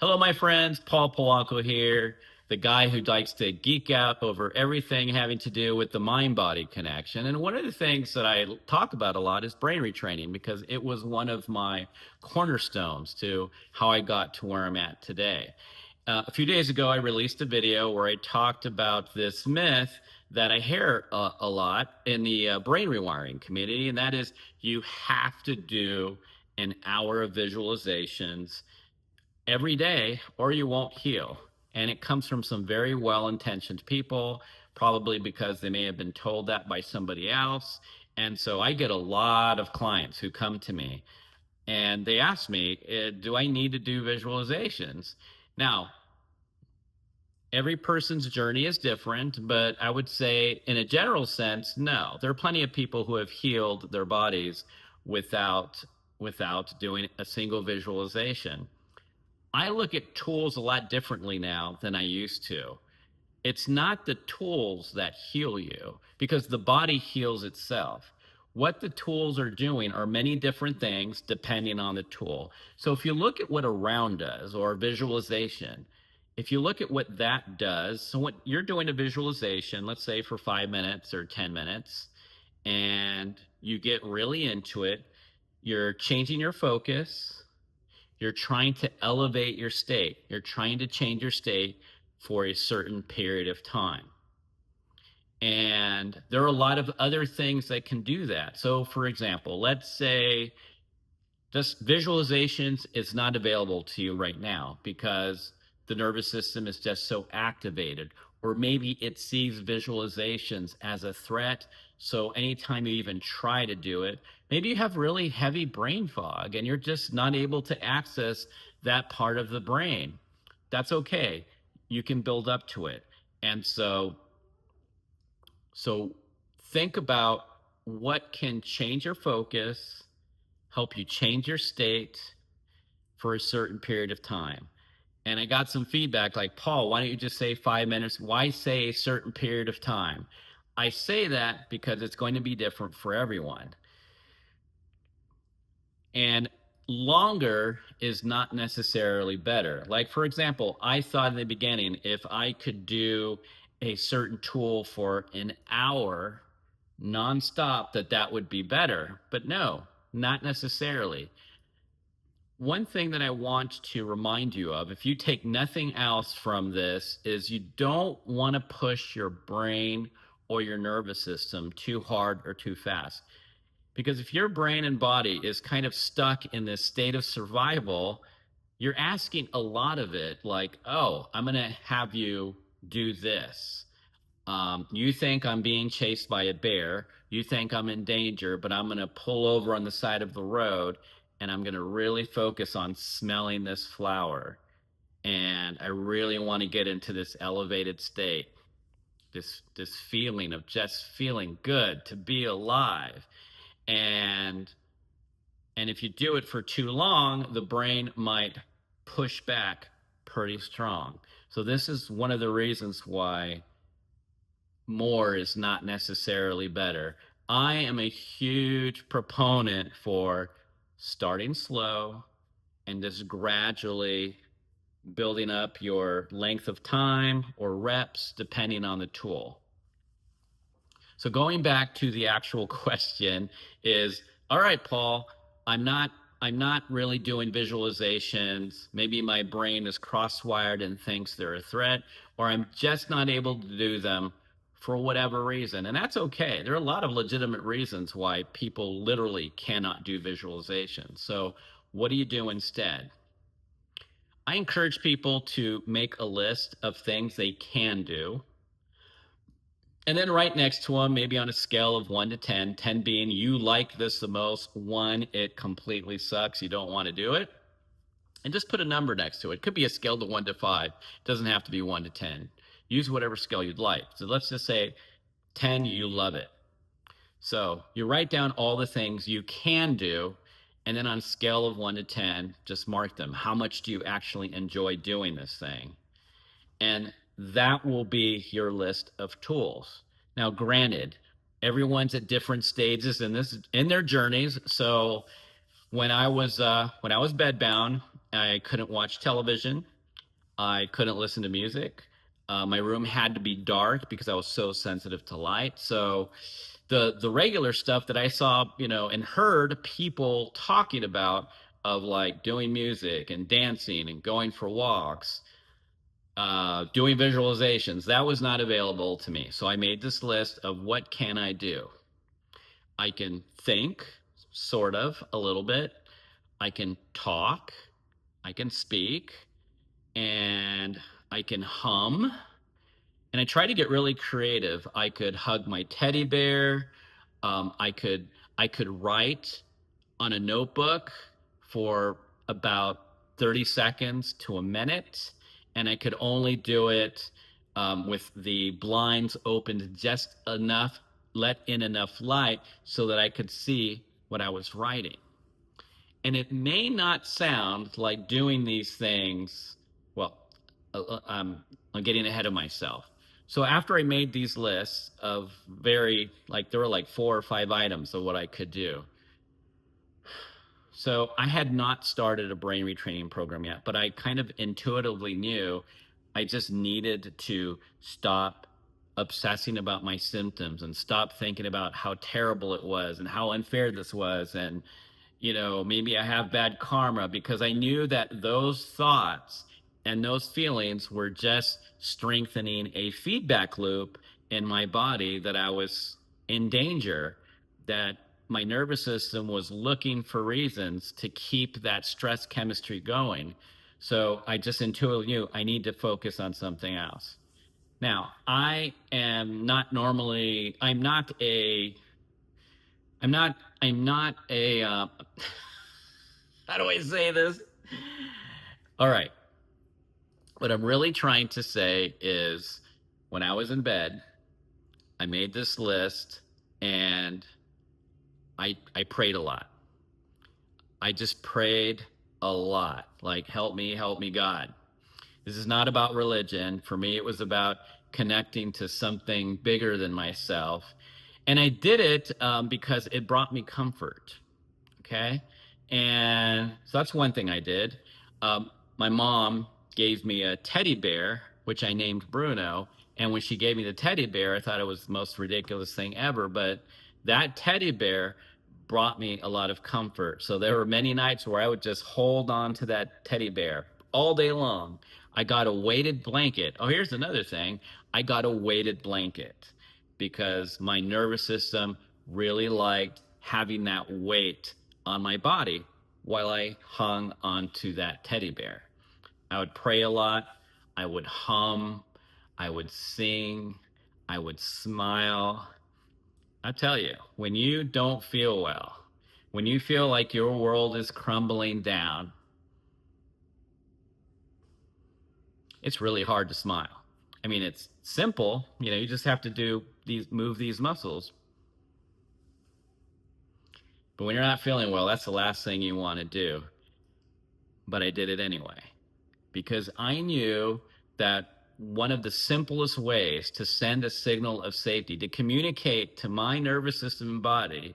Hello, my friends. Paul Polanco here, the guy who likes to geek out over everything having to do with the mind-body connection. And one of the things that I talk about a lot is brain retraining because it was one of my cornerstones to how I got to where I'm at today. A few days ago, I released a video where I talked about this myth that I hear a lot in the brain rewiring community, and that is you have to do an hour of visualizations every day or you won't heal. And it comes from some very well intentioned people, probably because they may have been told that by somebody else. And so I get a lot of clients who come to me and they ask me, do I need to do visualizations? Now, every person's journey is different, but I would say, in a general sense, no. There are plenty of people who have healed their bodies without doing a single visualization. I look at tools a lot differently now than I used to. It's not the tools that heal you because the body heals itself. What the tools are doing are many different things depending on the tool. So if you look at what a round does or visualization, if you look at what that does, so what you're doing a visualization, let's say for 5 minutes or 10 minutes, and you get really into it, you're changing your focus, you're trying to elevate your state. You're trying to change your state for a certain period of time. And there are a lot of other things that can do that. So, for example, let's say just visualizations is not available to you right now because the nervous system is just so activated, or maybe it sees visualizations as a threat. So anytime you even try to do it, maybe you have really heavy brain fog and you're just not able to access that part of the brain. That's okay. You can build up to it. And so think about what can change your focus, help you change your state for a certain period of time. And I got some feedback like, Paul, why don't you just say 5 minutes? Why say a certain period of time? I say that because it's going to be different for everyone. And longer is not necessarily better. Like, for example, I thought in the beginning, if I could do a certain tool for an hour nonstop, that would be better. But no, not necessarily. One thing that I want to remind you of, if you take nothing else from this, is you don't want to push your brain or your nervous system too hard or too fast. Because if your brain and body is kind of stuck in this state of survival, you're asking a lot of it, like, oh, I'm going to have you do this. You think I'm being chased by a bear. You think I'm in danger, but I'm going to pull over on the side of the road and I'm going to really focus on smelling this flower. And I really want to get into this elevated state, this feeling of just feeling good to be alive. And and if you do it for too long, the brain might push back pretty strong. So this is one of the reasons why more is not necessarily better. I am a huge proponent for starting slow and just gradually building up your length of time or reps depending on the tool. So going back to the actual question is, all right, Paul, I'm not I'm not really doing visualizations. Maybe my brain is cross-wired and thinks they're a threat, or I'm just not able to do them for whatever reason. And that's okay. There are a lot of legitimate reasons why people literally cannot do visualizations. So what do you do instead? I encourage people to make a list of things they can do. And then right next to them, maybe on a scale of 1 to 10, 10 being you like this the most, 1, it completely sucks, you don't want to do it. And just put a number next to it. It could be a scale to 1 to 5. It doesn't have to be 1 to 10. Use whatever scale you'd like. So let's just say 10, you love it. So you write down all the things you can do, and then on a scale of 1 to 10, just mark them. How much do you actually enjoy doing this thing? And that will be your list of tools. Now, granted, everyone's at different stages in their journeys. So when I was bedbound I couldn't watch television. I couldn't listen to music. My room had to be dark because I was so sensitive to light. So the regular stuff that I saw, and heard people talking about, of like doing music and dancing and going for walks, doing visualizations, that was not available to me. So I made this list of what can I do. I can think, sort of, a little bit. I can talk. I can speak, and I can hum. And I try to get really creative. I could hug my teddy bear. I could write on a notebook for about 30 seconds to a minute, and I could only do it with the blinds opened just enough, let in enough light so that I could see what I was writing. And it may not sound like doing these things, well, I'm getting ahead of myself. So after I made these lists of there were like 4 or 5 items of what I could do. So I had not started a brain retraining program yet, but I kind of intuitively knew I just needed to stop obsessing about my symptoms and stop thinking about how terrible it was and how unfair this was, and maybe I have bad karma, because I knew that those thoughts and those feelings were just strengthening a feedback loop in my body, that I was in danger, that my nervous system was looking for reasons to keep that stress chemistry going. So I just intuitively knew I need to focus on something else. Now, I'm not a how do I say this? All right. What I'm really trying to say is, when I was in bed, I made this list, and I prayed a lot. I just prayed a lot. Like, help me, God. This is not about religion. For me, it was about connecting to something bigger than myself. And I did it because it brought me comfort. Okay. And so that's one thing I did. My mom gave me a teddy bear, which I named Bruno. And when she gave me the teddy bear, I thought it was the most ridiculous thing ever. But that teddy bear brought me a lot of comfort. So there were many nights where I would just hold on to that teddy bear all day long. I got a weighted blanket. Oh, here's another thing. I got a weighted blanket because my nervous system really liked having that weight on my body while I hung onto that teddy bear. I would pray a lot. I would hum. I would sing. I would smile. I tell you, when you don't feel well, when you feel like your world is crumbling down, it's really hard to smile. I mean, it's simple. You just have to move these muscles. But when you're not feeling well, that's the last thing you want to do. But I did it anyway, because I knew that one of the simplest ways to send a signal of safety, to communicate to my nervous system and body,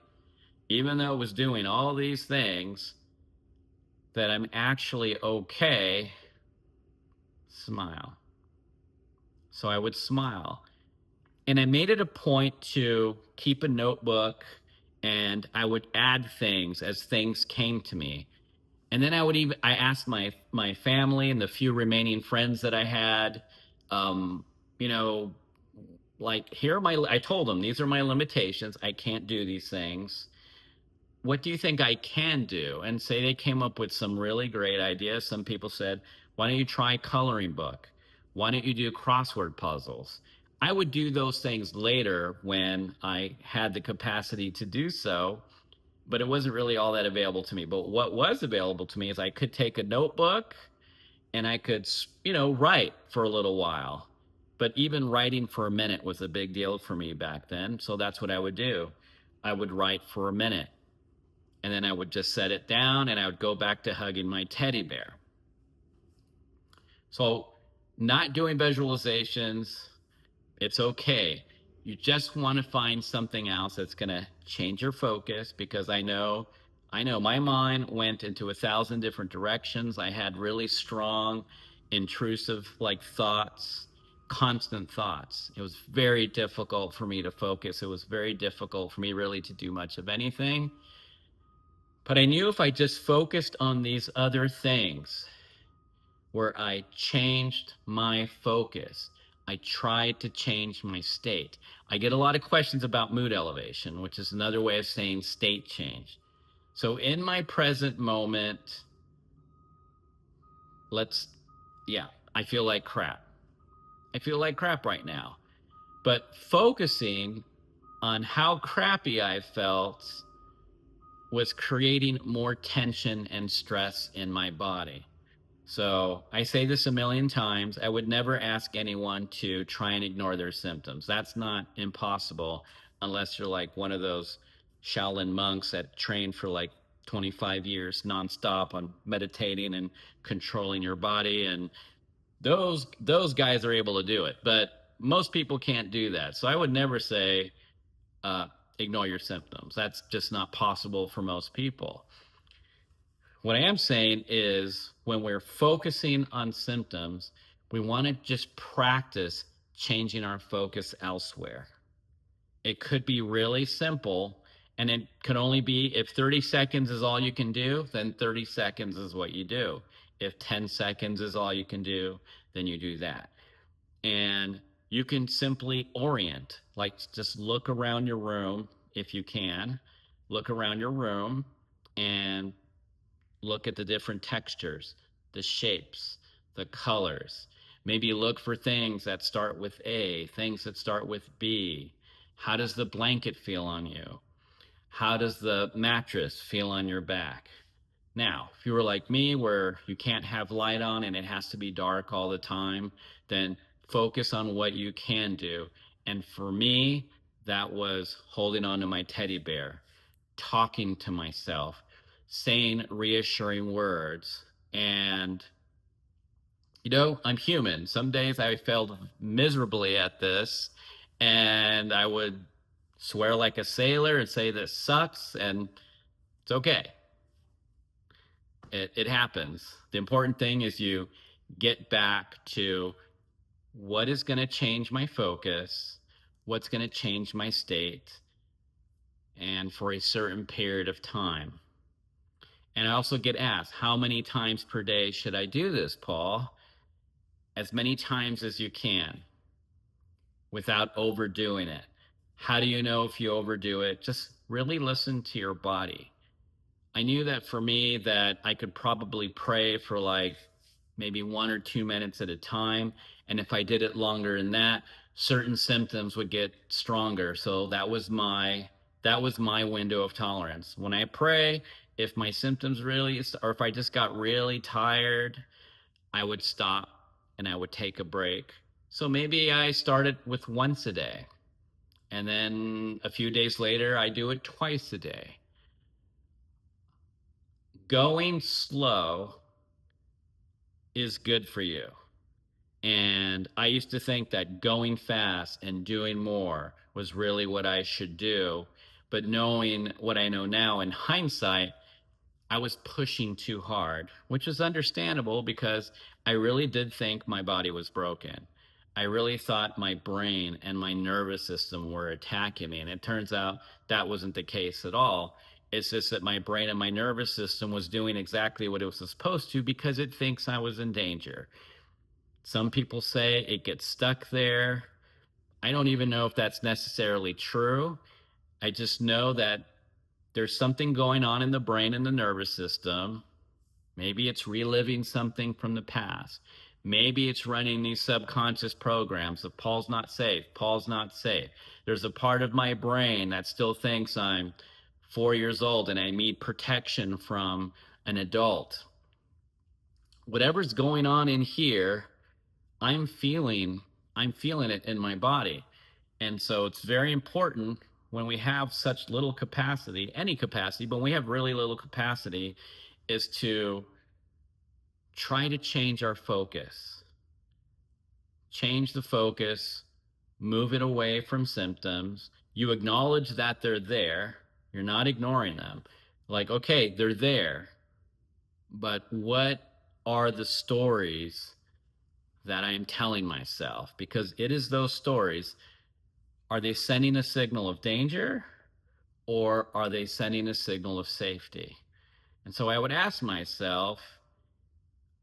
even though it was doing all these things, that I'm actually okay, smile. So I would smile. And I made it a point to keep a notebook, and I would add things as things came to me. And then I asked my family and the few remaining friends that I had, um, you know, like, I told them, these are my limitations. I can't do these things. What do you think I can do? And say they came up with some really great ideas. Some people said, why don't you try coloring book? Why don't you do crossword puzzles? I would do those things later when I had the capacity to do so, but it wasn't really all that available to me. But what was available to me is I could take a notebook and I could, write for a little while. But even writing for a minute was a big deal for me back then. So that's what I would do. I would write for a minute, and then I would just set it down, and I would go back to hugging my teddy bear. So, not doing visualizations, it's okay. You just want to find something else that's going to change your focus, because I know I know my mind went into 1,000 different directions. I had really strong, intrusive like thoughts, constant thoughts. It was very difficult for me to focus. It was very difficult for me really to do much of anything. But I knew if I just focused on these other things, where I changed my focus, I tried to change my state. I get a lot of questions about mood elevation, which is another way of saying state change. So in my present moment, let's, yeah, I feel like crap. I feel like crap right now. But focusing on how crappy I felt was creating more tension and stress in my body. So I say this a million times. I would never ask anyone to try and ignore their symptoms. That's not impossible unless you're like one of those Shaolin monks that trained for like 25 years nonstop on meditating and controlling your body. And those guys are able to do it. But most people can't do that. So I would never say uh, ignore your symptoms. That's just not possible for most people. What I am saying is when we're focusing on symptoms, we want to just practice changing our focus elsewhere. It could be really simple, and it could only be if 30 seconds is all you can do, then 30 seconds is what you do. If 10 seconds is all you can do, then you do that. And you can simply orient, like just look around your room if you can. Look around your room and look at the different textures, the shapes, the colors. Maybe look for things that start with A, things that start with B. How does the blanket feel on you? How does the mattress feel on your back? Now, if you were like me, where you can't have light on and it has to be dark all the time, then focus on what you can do. And for me, that was holding on to my teddy bear, talking to myself, saying reassuring words. And, I'm human. Some days I failed miserably at this, and I would swear like a sailor and say, this sucks, and it's okay. It happens. The important thing is you get back to what is going to change my focus, what's going to change my state, and for a certain period of time. And I also get asked, how many times per day should I do this, Paul? As many times as you can without overdoing it. How do you know if you overdo it? Just really listen to your body. I knew that for me that I could probably pray for like maybe 1 or 2 minutes at a time. And if I did it longer than that, certain symptoms would get stronger. So that was my window of tolerance. When I pray, if my symptoms really, or if I just got really tired, I would stop and I would take a break. So maybe I started with once a day. And then a few days later, I do it twice a day. Going slow is good for you. And I used to think that going fast and doing more was really what I should do. But knowing what I know now in hindsight, I was pushing too hard, which is understandable because I really did think my body was broken. I really thought my brain and my nervous system were attacking me. And it turns out that wasn't the case at all. It's just that my brain and my nervous system was doing exactly what it was supposed to because it thinks I was in danger. Some people say it gets stuck there. I don't even know if that's necessarily true. I just know that there's something going on in the brain and the nervous system. Maybe it's reliving something from the past. Maybe it's running these subconscious programs of Paul's not safe, Paul's not safe. There's a part of my brain that still thinks I'm 4 years old and I need protection from an adult. Whatever's going on in here, I'm feeling I'm feeling it in my body. And so it's very important when we have such little capacity, any capacity, but when we have really little capacity, is to try to change our focus. Change the focus, move it away from symptoms. You acknowledge that they're there. You're not ignoring them. Like, okay, they're there, but what are the stories that I am telling myself? Because it is those stories. Are they sending a signal of danger, or are they sending a signal of safety? And so I would ask myself,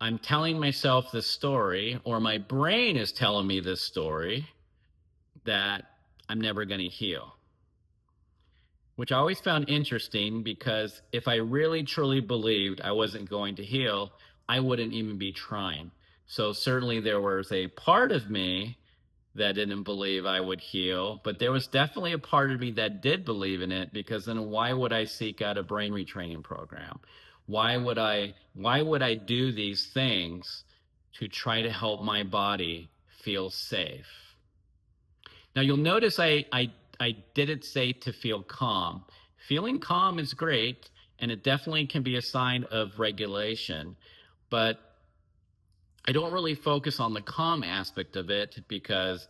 I'm telling myself this story, or my brain is telling me this story that I'm never going to heal, which I always found interesting because if I really truly believed I wasn't going to heal, I wouldn't even be trying. So certainly there was a part of me that didn't believe I would heal, but there was definitely a part of me that did believe in it, because then why would I seek out a brain retraining program? Why would I do these things to try to help my body feel safe? Now you'll notice I didn't say to feel calm. Feeling calm is great, and it definitely can be a sign of regulation, but I don't really focus on the calm aspect of it, because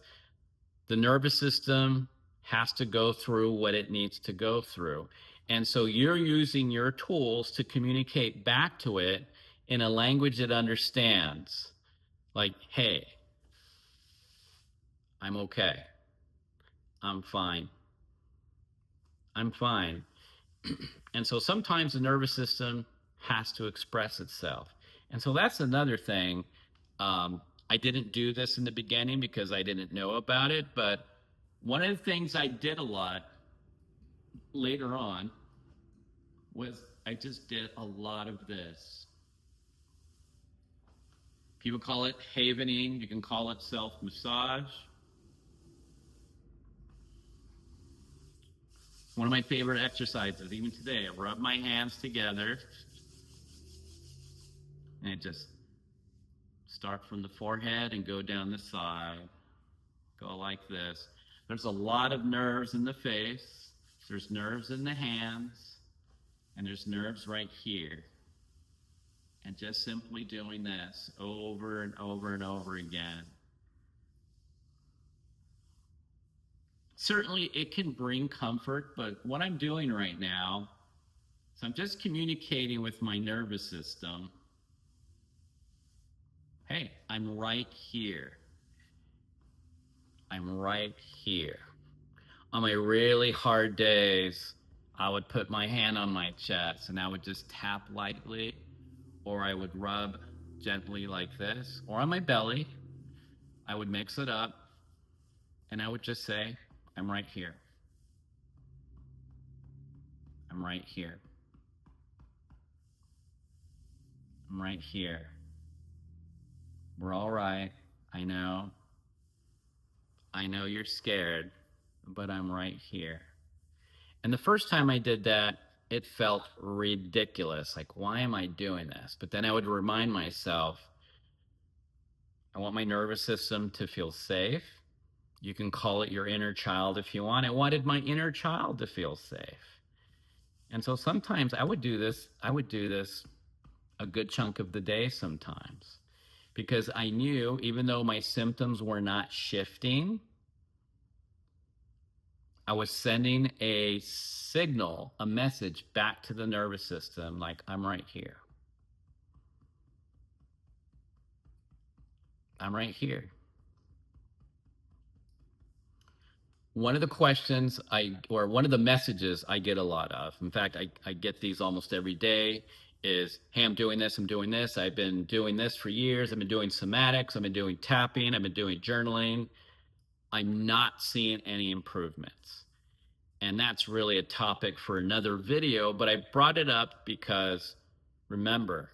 the nervous system has to go through what it needs to go through. And so you're using your tools to communicate back to it in a language it understands. Like, hey, I'm okay. I'm fine. I'm fine. And so sometimes the nervous system has to express itself. And so that's another thing. I didn't do this in the beginning because I didn't know about it, but one of the things I did a lot later on was I just did a lot of this. People call it havening. You can call it self massage. One of my favorite exercises, even today, I rub my hands together and just start from the forehead and go down the side. Go like this. There's a lot of nerves in the face, there's nerves in the hands, and there's nerves right here. And just simply doing this over and over and over again. Certainly it can bring comfort, but what I'm doing right now is I'm just communicating with my nervous system. Hey, I'm right here. I'm right here. On my really hard days, I would put my hand on my chest and I would just tap lightly, or I would rub gently like this, or on my belly. I would mix it up and I would just say, I'm right here. I'm right here. I'm right here. We're all right. I know. I know you're scared, but I'm right here. And the first time I did that, it felt ridiculous. Like, why am I doing this? But then I would remind myself, I want my nervous system to feel safe. You can call it your inner child if you want. I wanted my inner child to feel safe. And so sometimes I would do this. I would do this a good chunk of the day sometimes, because I knew even though my symptoms were not shifting, I was sending a signal, a message back to the nervous system, like, I'm right here. I'm right here. One of the questions or one of the messages I get a lot of, in fact, I get these almost every day, is, hey, I'm doing this, I'm doing this. I've been doing this for years. I've been doing somatics. I've been doing tapping. I've been doing journaling. I'm not seeing any improvements. And that's really a topic for another video, but I brought it up because, remember,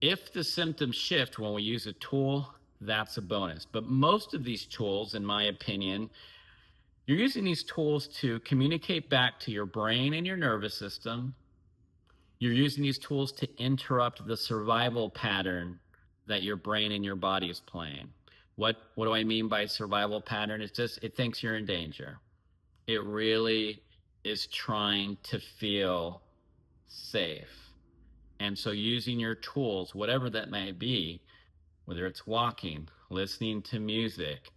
if the symptoms shift when we use a tool, that's a bonus. But most of these tools, in my opinion, you're using these tools to communicate back to your brain and your nervous system. You're using these tools to interrupt the survival pattern that your brain and your body is playing. What do I mean by survival pattern? It's just, it thinks you're in danger. It really is trying to feel safe. And so using your tools, whatever that may be, whether it's walking, listening to music,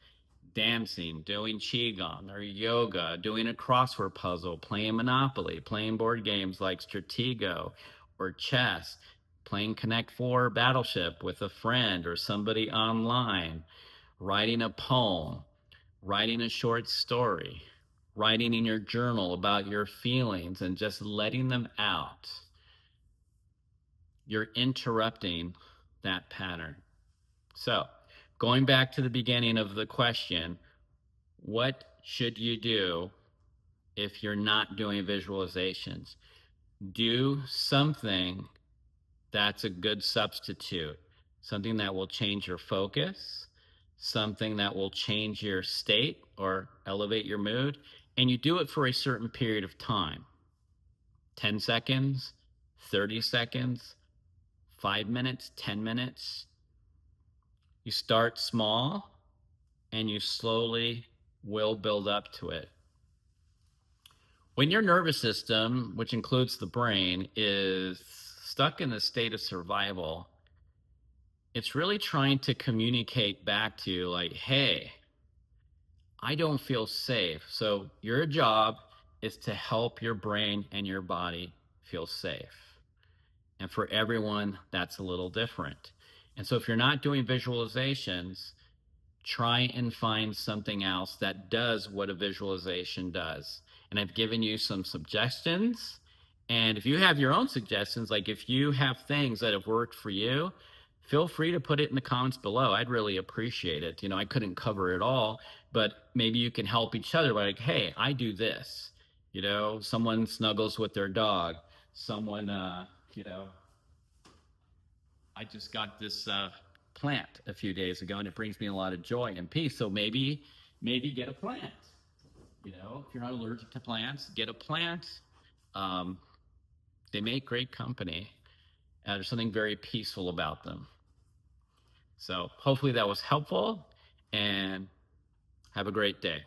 dancing, doing qigong or yoga, doing a crossword puzzle, playing Monopoly, playing board games like Stratego or chess, playing Connect 4 Battleship with a friend or somebody online, writing a poem, writing a short story, writing in your journal about your feelings and just letting them out. You're interrupting that pattern. So, going back to the beginning of the question, what should you do if you're not doing visualizations? Do something that's a good substitute, something that will change your focus, something that will change your state or elevate your mood, and you do it for a certain period of time. 10 seconds, 30 seconds, 5 minutes, 10 minutes. You start small and you slowly will build up to it. When your nervous system, which includes the brain, is stuck in a state of survival, it's really trying to communicate back to you like, hey, I don't feel safe. So your job is to help your brain and your body feel safe. And for everyone, that's a little different. And so if you're not doing visualizations, try and find something else that does what a visualization does. And I've given you some suggestions. And if you have your own suggestions, like if you have things that have worked for you, feel free to put it in the comments below. I'd really appreciate it. I couldn't cover it all, but maybe you can help each other. Like, hey, I do this. Someone snuggles with their dog. Someone, I just got this plant a few days ago, and it brings me a lot of joy and peace. So maybe get a plant. If you're not allergic to plants, get a plant. Um, they make great company. There's something very peaceful about them. So hopefully that was helpful, and have a great day.